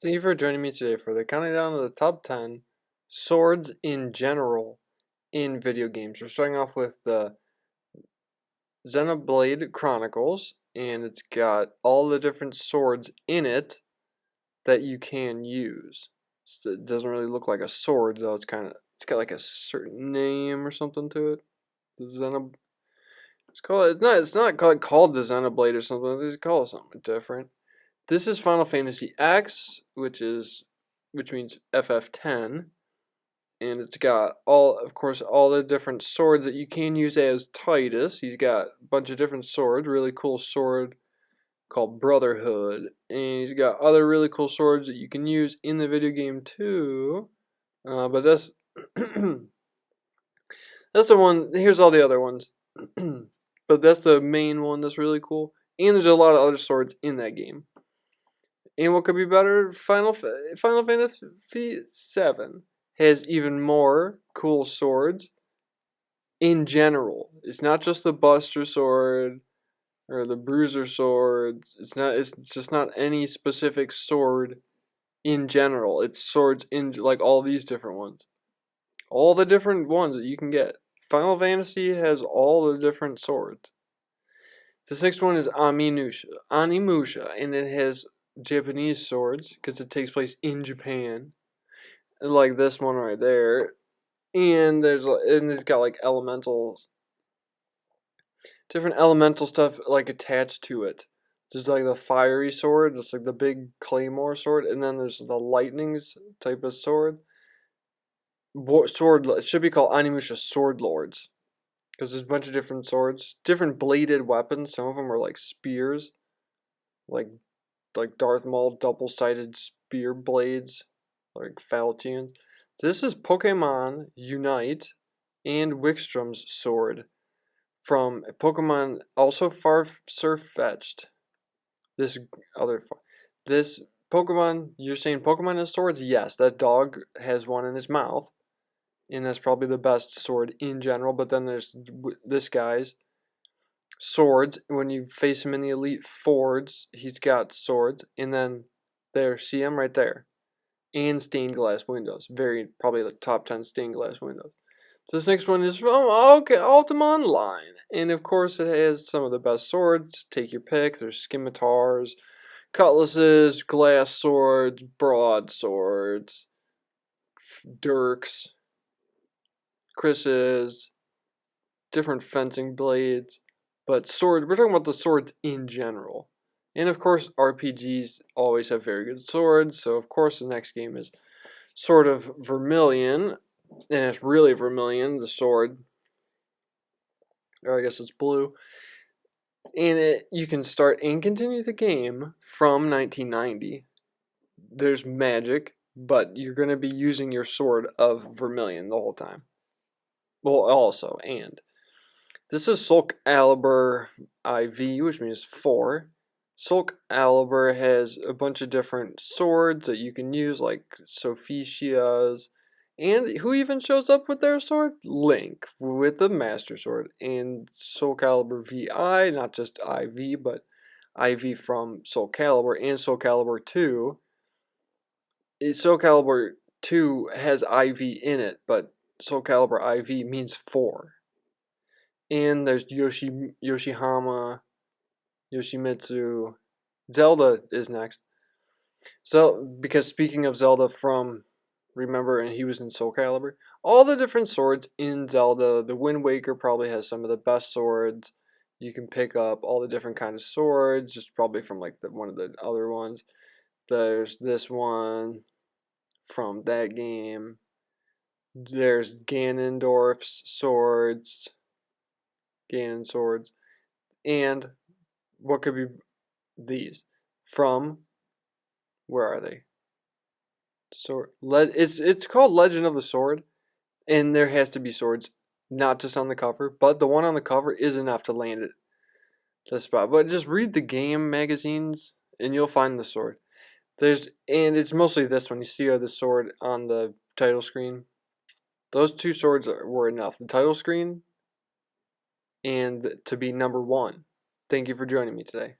Thank you for joining me today for the counting down of the top 10 swords in general in video games. We're starting off with the Xenoblade Chronicles, and it's got all the different swords in it that you can use. So it doesn't really look like a sword though. It's got like a certain name or something to it. The it's not called the Xenoblade or something. They call it something different. This is Final Fantasy X, which means FF10, and it's got of course, all the different swords that you can use as Tidus. He's got a bunch of different swords, really cool sword called Brotherhood, and he's got other really cool swords that you can use in the video game too. But that's that's the one. Here's all the other ones, but that's the main one that's really cool. And there's a lot of other swords in that game. And what could be better? Final Fantasy VII has even more cool swords in general. It's not just the Buster Sword or the Bruiser Sword. It's just not any specific sword in general. It's swords in like all these different ones. All the different ones that you can get. Final Fantasy has all the different swords. The next one is Animusha, and it has Japanese swords because it takes place in Japan, like this one right there. And it's got like different elemental stuff like attached to it. There's like the fiery sword, that's like the big claymore sword, and then there's the lightnings type of sword. It should be called Animusha Sword Lords because there's a bunch of different swords, different bladed weapons. Some of them are like spears, like Darth Maul double-sided spear blades, like Falchions. This is Pokemon Unite and Wickstrom's sword from Pokemon, also Farfetch'd. This Pokemon, you're saying Pokemon has swords? Yes, that dog has one in his mouth, and that's probably the best sword in general. But then there's this guy's swords. When you face him in the Elite Fours, he's got swords, and then there, see him right there, and stained glass windows. Probably the top 10 stained glass windows. So this next one is from Ultima Online, and of course it has some of the best swords. Take your pick. There's scimitars, cutlasses, glass swords, broadswords, dirks, krises, different fencing blades. But we're talking about the swords in general. And of course, RPGs always have very good swords. So of course, the next game is Sword of Vermilion. And it's really Vermilion, the sword. Or I guess it's blue. And you can start and continue the game from 1990. There's magic, but you're going to be using your Sword of Vermilion the whole time. Well, also, and this is Soul Calibur IV, which means 4. Soul Calibur has a bunch of different swords that you can use, like Sophicia's. And who even shows up with their sword? Link, with the Master Sword. And Soul Calibur VI, not just IV, but IV from Soul Calibur and Soul Calibur 2. Soul Calibur 2 has IV in it, but Soul Calibur IV means 4. And there's Yoshihama, Yoshimitsu. Zelda is next. So, because speaking of Zelda remember, and he was in Soul Calibur, all the different swords in Zelda, the Wind Waker probably has some of the best swords. You can pick up all the different kind of swords, just probably from like one of the other ones. There's this one from that game. There's Ganondorf's swords. Ganon swords. And what could be these? From, where are they? It's called Legend of the Sword, and there has to be swords, not just on the cover, but the one on the cover is enough to land it the spot. But just read the game magazines, and you'll find the sword. And it's mostly this one. You see the sword on the title screen. Those two swords were enough. The title screen and to be number 1. Thank you for joining me today.